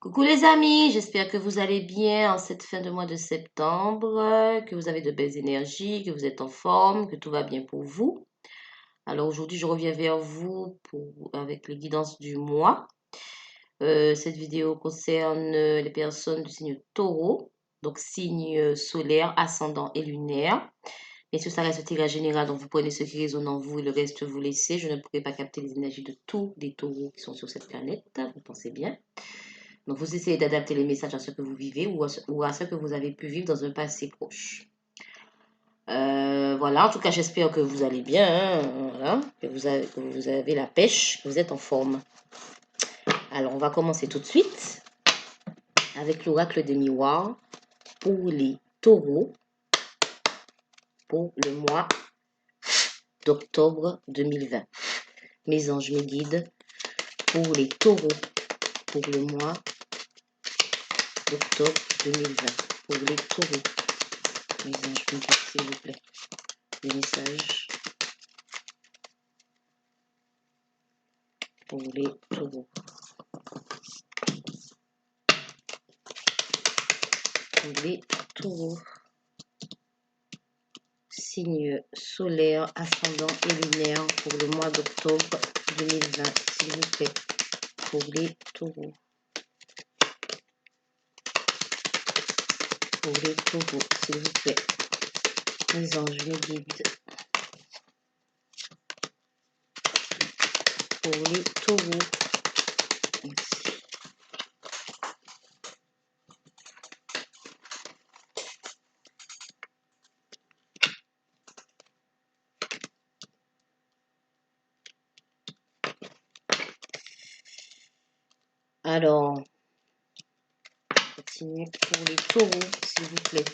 Coucou les amis, j'espère que vous allez bien en cette fin de mois de septembre, que vous avez de belles énergies, que vous êtes en forme, que tout va bien pour vous. Alors aujourd'hui, je reviens vers vous avec les guidances du mois. Cette vidéo concerne les personnes du signe Taureau, donc signe solaire, ascendant et lunaire. Bien sûr, ça reste un tirage général, donc vous prenez ce qui résonne en vous et le reste vous laissez. Je ne pourrai pas capter les énergies de tous les taureaux qui sont sur cette planète, vous pensez bien. Donc, vous essayez d'adapter les messages à ce que vous vivez ou à ce que vous avez pu vivre dans un passé proche. Voilà, en tout cas, j'espère que vous allez bien, hein, voilà, que vous avez la pêche, que vous êtes en forme. Alors, on va commencer tout de suite avec l'oracle des miroirs pour les taureaux pour le mois d'octobre 2020. Mes anges, mes guides pour les taureaux pour le mois d'octobre 2020. Pour les taureaux, mes anges, mes guides, s'il vous plaît. Des messages pour les taureaux. Pour les taureaux. Signe solaire, ascendant et lunaire pour le mois d'octobre 2020, s'il vous plaît. Pour les taureaux. Pour les taureaux, s'il vous plaît. Mes anges, mes guides. Pour les taureaux. Merci. Alors, continue pour les taureaux, s'il vous plaît,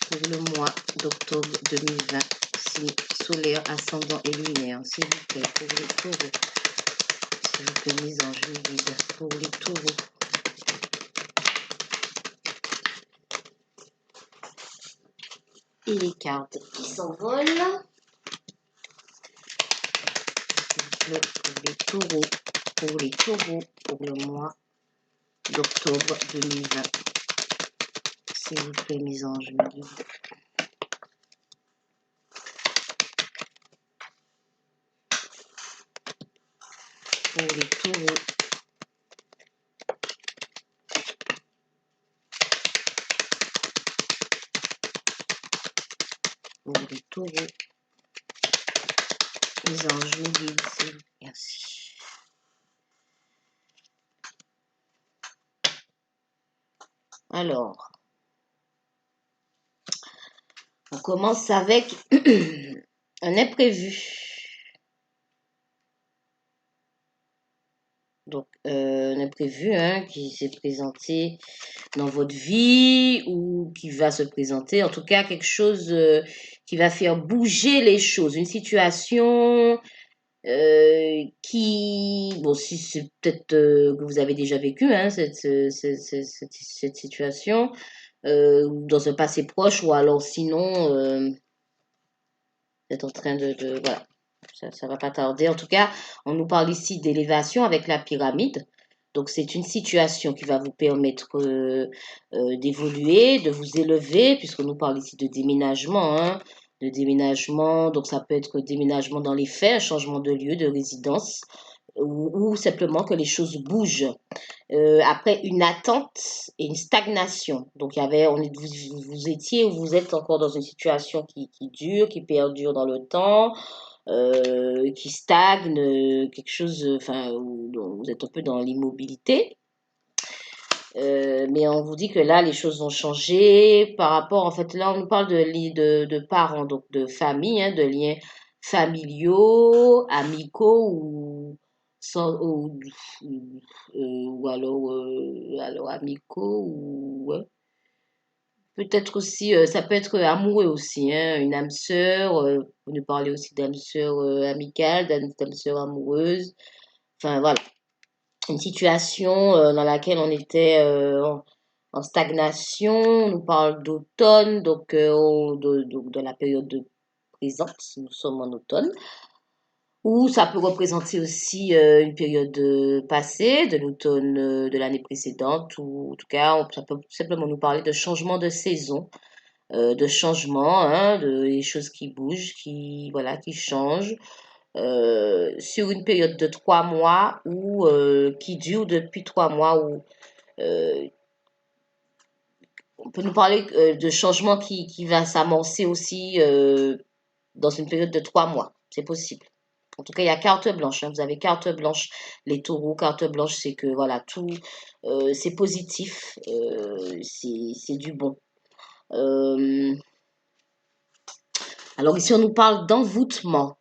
pour le mois d'octobre 2020, signe solaire, ascendant et lunaire, s'il vous plaît, pour les taureaux, s'il vous plaît, mes anges, mes guides, pour les taureaux. Et les cartes qui s'envolent, pour les taureaux, pour le mois d'octobre 2020. S'il vous plaît, mes anges, mes guides. Pour les taureaux. Pour les taureaux. Mes anges, mes guides, s'il vous plaît. Merci. Alors, on commence avec un imprévu. Donc, un imprévu qui s'est présenté dans votre vie ou qui va se présenter. En tout cas, quelque chose qui va faire bouger les choses. Une situation bon, si c'est peut-être que vous avez déjà vécu cette situation, dans un passé proche, ou alors sinon, vous êtes en train voilà, ça va pas tarder. En tout cas, on nous parle ici d'élévation avec la pyramide. Donc, c'est une situation qui va vous permettre d'évoluer, de vous élever, puisqu'on nous parle ici de déménagement, de déménagement. Donc, ça peut être déménagement dans les faits, un changement de lieu, de résidence, ou simplement que les choses bougent. Après une attente et une stagnation. Donc, vous étiez ou vous êtes encore dans une situation qui dure, qui perdure dans le temps, qui stagne, quelque chose, enfin, vous êtes un peu dans l'immobilité. Mais on vous dit que là, les choses ont changé par rapport, en fait, là, on nous parle de parents, donc de famille, de liens familiaux, amicaux ou alors amicaux ou ouais. Peut-être aussi, ça peut être amoureux aussi, une âme sœur. Vous nous parlez aussi d'âme sœur amicale, d'âme sœur amoureuse. Enfin voilà, une situation dans laquelle on était en stagnation. On nous parle d'automne, donc de la période présente. Nous sommes en automne. Ou ça peut représenter aussi une période passée, de l'automne de l'année précédente, ou en tout cas, ça peut tout simplement nous parler de changement de saison, de changement, hein, de des choses qui bougent, qui voilà, qui changent, sur une période de 3 mois ou qui dure depuis 3 mois ou euh, on peut nous parler de changement qui va s'amorcer aussi dans une période de 3 mois. C'est possible. En tout cas, il y a carte blanche, hein. Vous avez carte blanche, les taureaux. Carte blanche, c'est que voilà, tout, c'est positif, c'est du bon. Euh, alors ici, on nous parle d'envoûtement.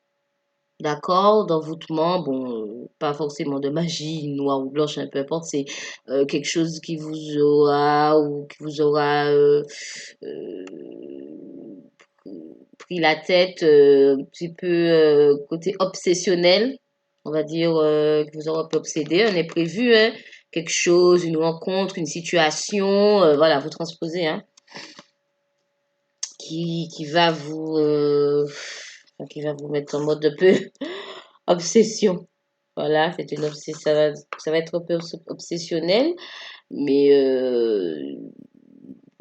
D'accord, d'envoûtement, bon, pas forcément de magie, noire ou blanche, hein, peu importe, c'est quelque chose qui vous aura ou qui vous aura euh, pris la tête un petit peu côté obsessionnel, on va dire que vous aurez un peu obsédé, un imprévu, hein, quelque chose, une rencontre, une situation, voilà, vous transposez, hein, qui va vous, enfin, qui va vous mettre en mode un peu obsession. Voilà, c'est une obsession, ça va être un peu obsessionnel, mais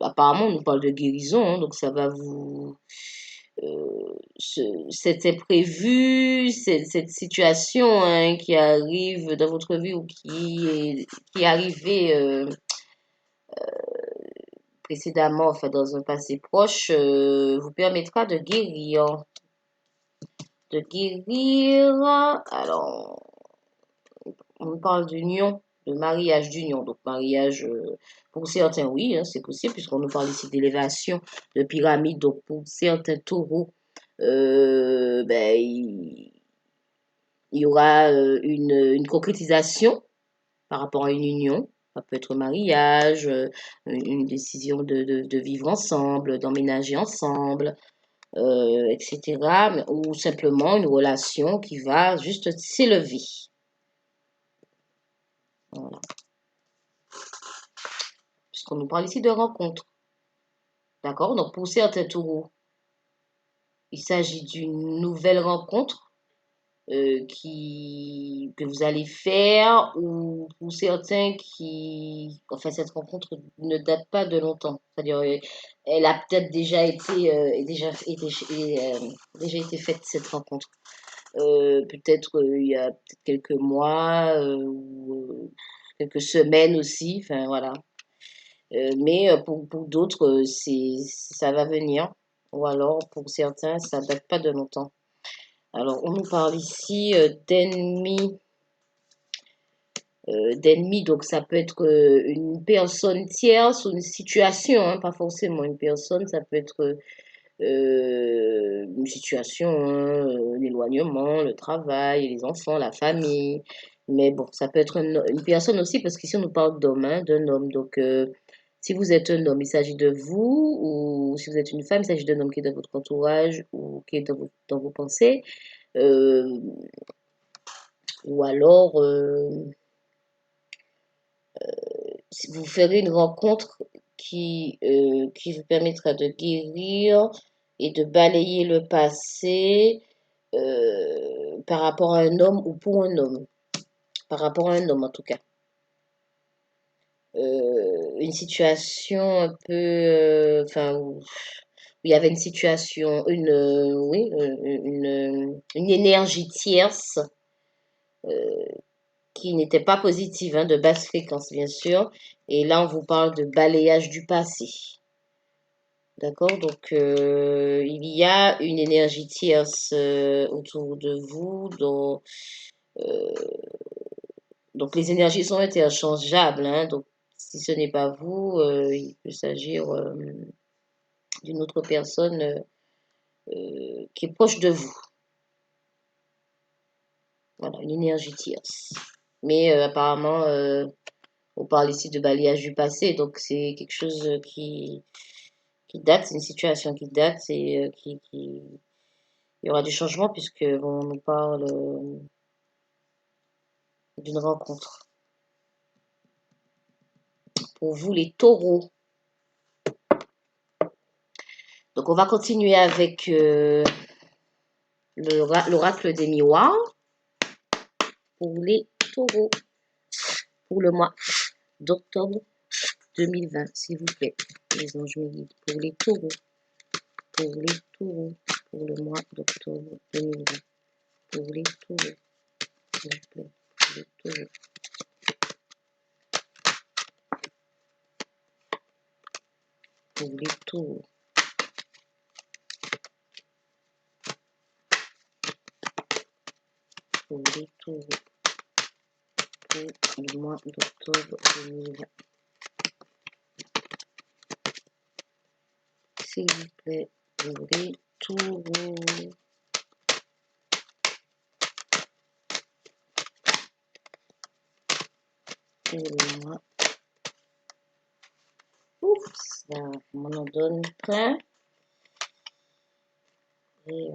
apparemment on nous parle de guérison, hein, donc ça va vous, cet imprévu, cette situation hein, qui arrive dans votre vie ou qui est arrivée précédemment, enfin dans un passé proche, vous permettra de guérir. De guérir. Alors, on parle d'union, de mariage d'union. Donc, mariage, pour certains, oui, hein, c'est possible, puisqu'on nous parle ici d'élévation, de pyramide. Donc, pour certains taureaux, ben, il y aura une concrétisation par rapport à une union. Ça peut être mariage, une décision de vivre ensemble, d'emménager ensemble, etc. Ou simplement une relation qui va juste s'élever. Voilà. Puisqu'on nous parle ici de rencontre. D'accord? Donc pour certains taureaux, il s'agit d'une nouvelle rencontre que vous allez faire ou pour certains enfin cette rencontre ne date pas de longtemps. C'est-à-dire elle a peut-être déjà été faite cette rencontre. Peut-être il y a peut-être quelques mois ou quelques semaines aussi. Enfin voilà. Mais pour d'autres, ça va venir. Ou alors, pour certains, ça date pas de longtemps. Alors, on nous parle ici d'ennemis. D'ennemis, donc ça peut être une personne tierce ou une situation, hein, pas forcément une personne, ça peut être une situation, hein, l'éloignement, le travail, les enfants, la famille. Mais bon, ça peut être une personne aussi, parce qu'ici on nous parle d'homme, hein, d'un homme. Donc, si vous êtes un homme, il s'agit de vous, ou si vous êtes une femme, il s'agit d'un homme qui est dans votre entourage ou qui est dans vos pensées. Euh, ou alors, vous ferez une rencontre qui vous permettra de guérir et de balayer le passé par rapport à un homme ou pour un homme. Par rapport à un homme, en tout cas. Une situation un peu, enfin, où il y avait une situation, oui, une énergie tierce qui n'était pas positive, hein, de basse fréquence, bien sûr. Et là, on vous parle de balayage du passé. D'accord? Donc, il y a une énergie tierce autour de vous. Euh, donc, les énergies sont interchangeables. Hein, donc, si ce n'est pas vous, il peut s'agir d'une autre personne qui est proche de vous. Voilà, une énergie tierce. Mais apparemment, on parle ici de balayage du passé. Donc, c'est quelque chose qui date, c'est une situation qui date et il y aura du changement puisque bon, on nous parle d'une rencontre. Pour vous, les taureaux. Donc, on va continuer avec l'oracle des miroirs. pour les taureaux pour le mois d'octobre 2020, s'il vous plaît. Les anges me guident pour les taureaux, pour le mois d'octobre 2020. Pour les taureaux, s'il vous plaît, pour les taureaux. Pour les taureaux. Pour les taureaux. Pour le mois d'octobre 2020. S'il vous plaît, pour les taureaux. Pour le mois. Oups, là, on en donne plein. Et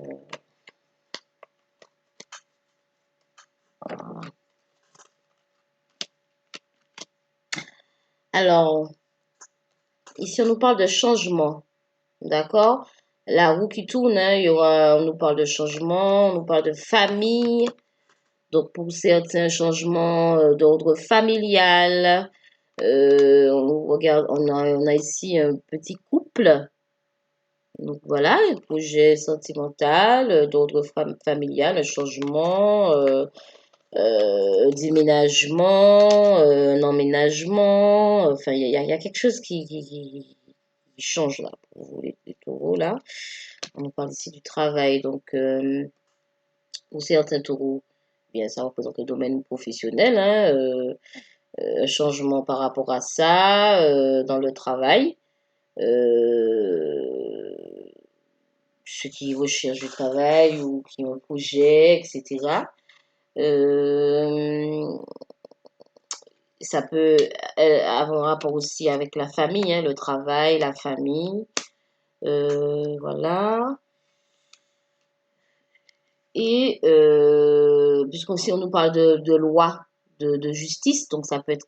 voilà. Alors, ici, on nous parle de changement. D'accord? La roue qui tourne, hein, on nous parle de changement, on nous parle de famille. Donc, pour certains changements d'ordre familial, on a ici un petit couple. Donc, voilà, un projet sentimental d'ordre familial, un changement, déménagement, un emménagement. Enfin, il y a quelque chose qui change là, pour vous, les taureaux, là. On parle ici du travail. Donc, pour certains taureaux, bien, ça représente le domaine professionnel, hein, un changement par rapport à ça, dans le travail. Ceux qui recherchent du travail ou qui ont un projet, etc. Euh, Ça peut avoir un rapport aussi avec la famille, hein, le travail, la famille. Voilà. Et puisqu'aussi on nous parle de loi, de justice, donc ça peut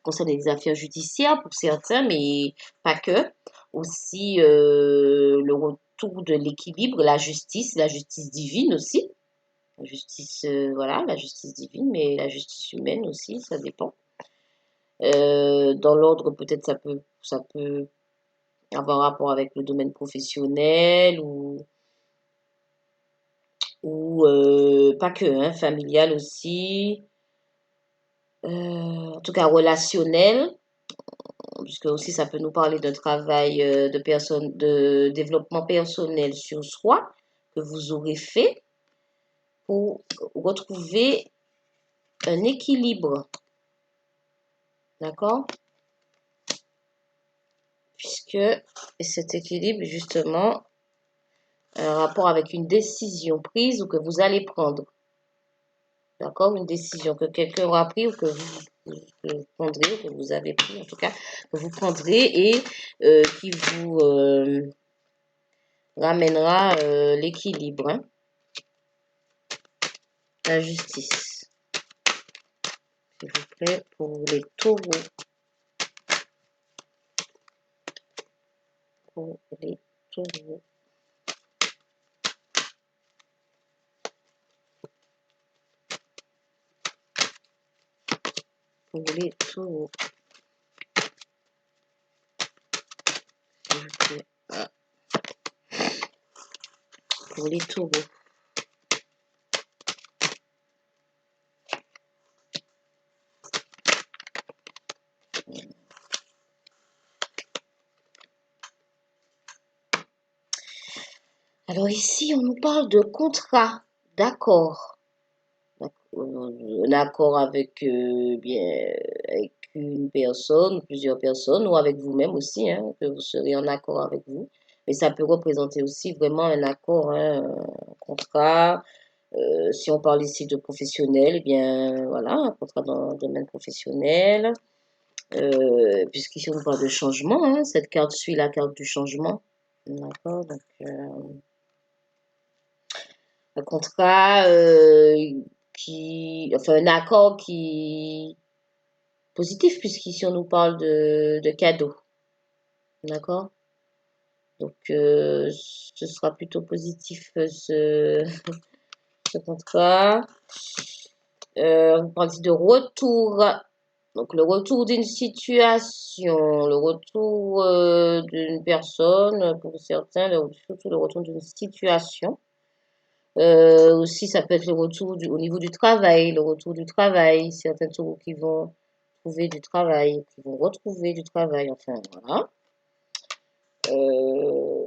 concerner des affaires judiciaires pour certains, mais pas que. Aussi le retour de l'équilibre, la justice divine aussi. La justice, voilà, la justice divine, mais la justice humaine aussi, ça dépend. Dans l'ordre, peut-être ça peut avoir rapport avec le domaine professionnel ou pas que, hein, familial aussi, en tout cas relationnel, puisque aussi ça peut nous parler d'un travail de développement personnel sur soi que vous aurez fait pour retrouver un équilibre, d'accord? Puisque cet équilibre, justement, a un rapport avec une décision prise ou que vous allez prendre. D'accord? Une décision que quelqu'un aura prise ou que vous prendrez, que vous avez pris en tout cas, que vous prendrez et qui vous ramènera l'équilibre, hein, la justice. S'il vous plaît, pour les taureaux. Pour les taureaux. Pour les taureaux. S'il vous plaît. Ah. Pour les taureaux. Alors ici, on nous parle de contrat, d'accord. Un accord avec, avec une personne, plusieurs personnes, ou avec vous-même aussi, hein, que vous serez en accord avec vous. Mais ça peut représenter aussi vraiment un accord, hein, un contrat. Si on parle ici de professionnel, eh bien voilà, un contrat dans le domaine professionnel. Puisqu'ici on parle de changement, hein, cette carte suit la carte du changement. D'accord, donc un contrat enfin un accord qui positif, puisqu'ici on nous parle de cadeaux. D'accord? Donc ce sera plutôt positif ce contrat. On parle ici de retour. Donc, le retour d'une situation, le retour d'une personne, pour certains, surtout le retour d'une situation. Aussi, ça peut être le retour au niveau du travail, le retour du travail, certains taureaux qui vont trouver du travail, qui vont retrouver du travail, enfin voilà. Euh,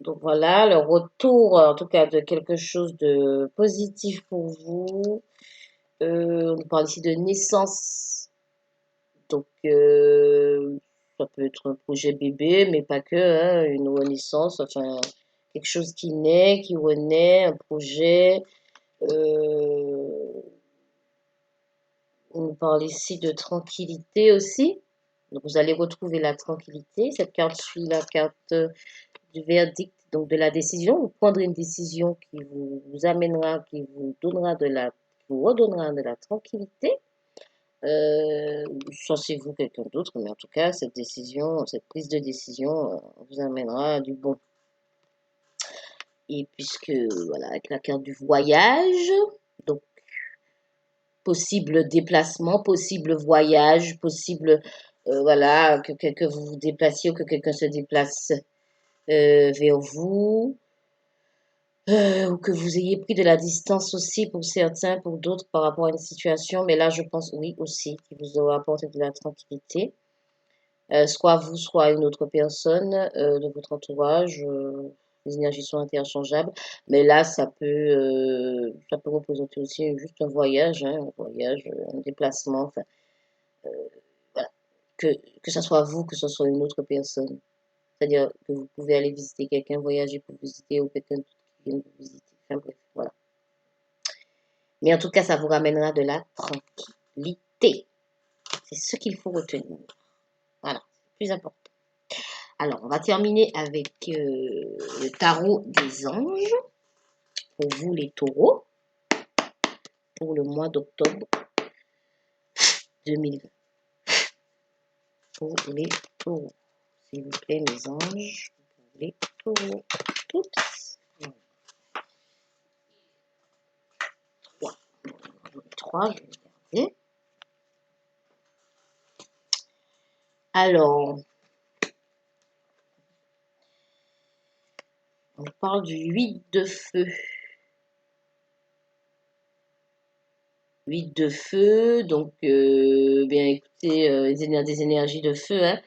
donc voilà, le retour en tout cas de quelque chose de positif pour vous. On parle ici de naissance. Donc ça peut être un projet bébé, mais pas que, hein, une renaissance, enfin quelque chose qui naît, qui renaît, un projet. Euh, on parle ici de tranquillité aussi. Donc vous allez retrouver la tranquillité. Cette carte suit la carte du verdict, donc de la décision. Vous prendrez une décision qui vous amènera, qui vous donnera qui vous redonnera de la tranquillité. Soit c'est vous, quelqu'un d'autre, mais en tout cas, cette décision, cette prise de décision vous amènera du bon. Et puisque, voilà, avec la carte du voyage, donc possible déplacement, possible voyage, possible, voilà, que vous vous déplaciez ou que quelqu'un se déplace vers vous. Ou que vous ayez pris de la distance aussi pour certains, pour d'autres par rapport à une situation. Mais là, je pense oui aussi, qui vous aura apporté de la tranquillité. Soit vous, soit une autre personne de votre entourage. Les énergies sont interchangeables. Mais là, ça peut représenter aussi juste un voyage, hein, un voyage, un déplacement. Enfin, voilà. Que, que ce soit vous, que ce soit une autre personne. C'est-à-dire que vous pouvez aller visiter quelqu'un, voyager pour visiter ou quelqu'un qui vient vous visiter. Enfin bref, voilà. Mais en tout cas, ça vous ramènera de la tranquillité. C'est ce qu'il faut retenir. Voilà, c'est le plus important. Alors, on va terminer avec le tarot des anges pour vous les taureaux pour le mois d'octobre 2020. Pour les taureaux. S'il vous plaît, mes anges, pour les taureaux. Toutes. Trois. Trois, je vais regarder. Alors, on parle du 8 de feu. 8 de feu, donc bien écoutez, des énergies de feu, hein.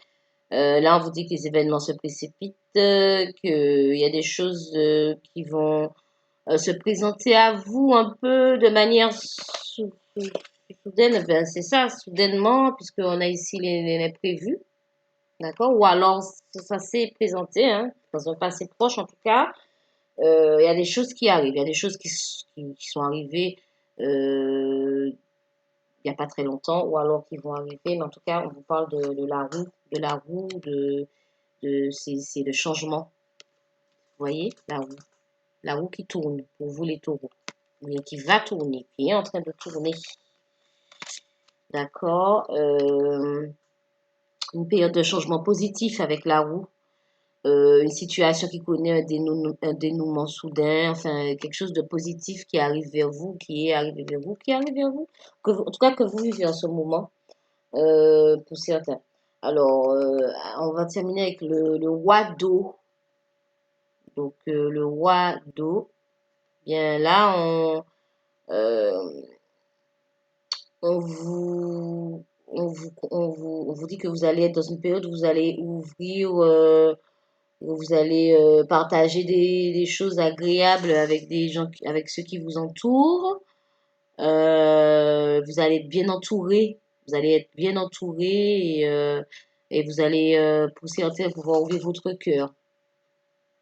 Là, on vous dit que les événements se précipitent, qu'il y a des choses qui vont se présenter à vous un peu de manière soudaine. Ben, c'est ça, soudainement, puisqu'on a ici les imprévus, d'accord? Ou alors, ça s'est présenté, hein, dans un passé proche en tout cas. Il y a des choses qui arrivent, il y a des choses qui sont arrivées il n'y a pas très longtemps, ou alors qui vont arriver, mais en tout cas, on vous parle de la roue, c'est le changement. Vous voyez, la roue qui tourne pour vous les taureaux, mais qui va tourner, qui est en train de tourner. D'accord. Une période de changement positif avec la roue. Une situation qui connaît un dénouement soudain, enfin quelque chose de positif qui arrive vers vous, qui est arrivé vers vous, qui arrive vers vous, en tout cas que vous vivez en ce moment, pour certains. Alors, on va terminer avec le roi d'eau. Donc, le roi d'eau, bien là, euh, on vous dit que vous allez être dans une période où vous allez ouvrir, où vous allez partager des choses agréables avec des gens, avec ceux qui vous entourent. Vous allez être bien entouré. Vous allez être bien entouré et vous allez, pour certains, pouvoir ouvrir votre cœur.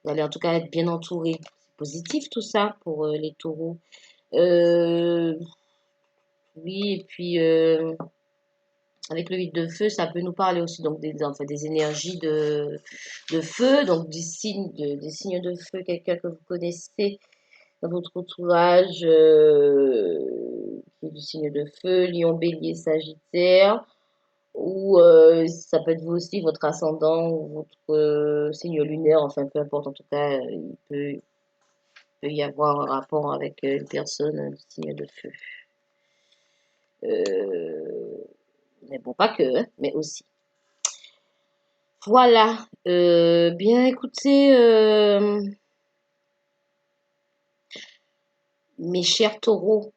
Vous allez en tout cas être bien entouré. C'est positif tout ça pour les taureaux. Euh, oui, et puis avec le 8 de feu, ça peut nous parler aussi donc enfin, des énergies de feu, donc des signes de feu, quelqu'un que vous connaissez dans votre entourage, qui est du signe de feu, lion, bélier, sagittaire, ou ça peut être vous aussi, votre ascendant ou votre signe lunaire, enfin peu importe, en tout cas, peut y avoir un rapport avec une personne du signe de feu. Mais bon, pas que, hein, mais aussi. Voilà. Bien, écoutez, mes chers taureaux,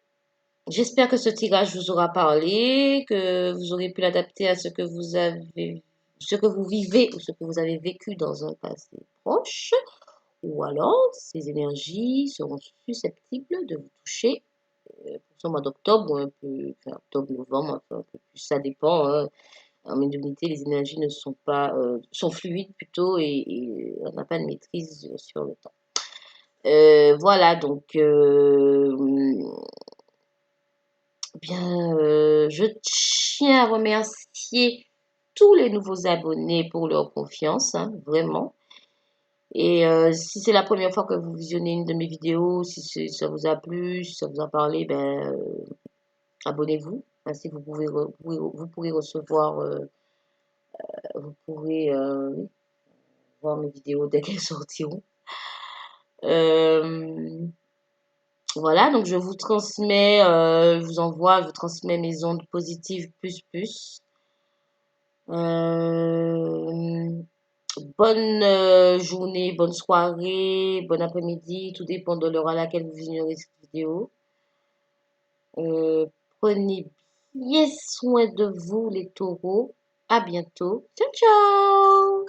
j'espère que ce tirage vous aura parlé, que vous aurez pu l'adapter à ce que vous vivez ou ce que vous avez vécu dans un passé proche. Ou alors, ces énergies seront susceptibles de vous toucher pour ce mois d'octobre ou un peu, enfin, octobre, novembre, enfin, un peu plus, ça dépend, hein. En médiumnité, les énergies ne sont pas, sont fluides plutôt et on n'a pas de maîtrise sur le temps. Voilà, donc, bien, je tiens à remercier tous les nouveaux abonnés pour leur confiance, hein, vraiment. Et si c'est la première fois que vous visionnez une de mes vidéos, si ça vous a plu, si ça vous a parlé, ben, abonnez-vous. Ainsi, vous pourrez recevoir, vous pourrez oui, voir mes vidéos dès qu'elles sortiront. Euh, voilà, donc je vous transmets, je vous transmets mes ondes positives plus plus. Euh, Bonne journée, bonne soirée, bon après-midi, tout dépend de l'heure à laquelle vous vignerez cette vidéo. Euh, Prenez bien soin de vous, les taureaux. À bientôt. Ciao, ciao!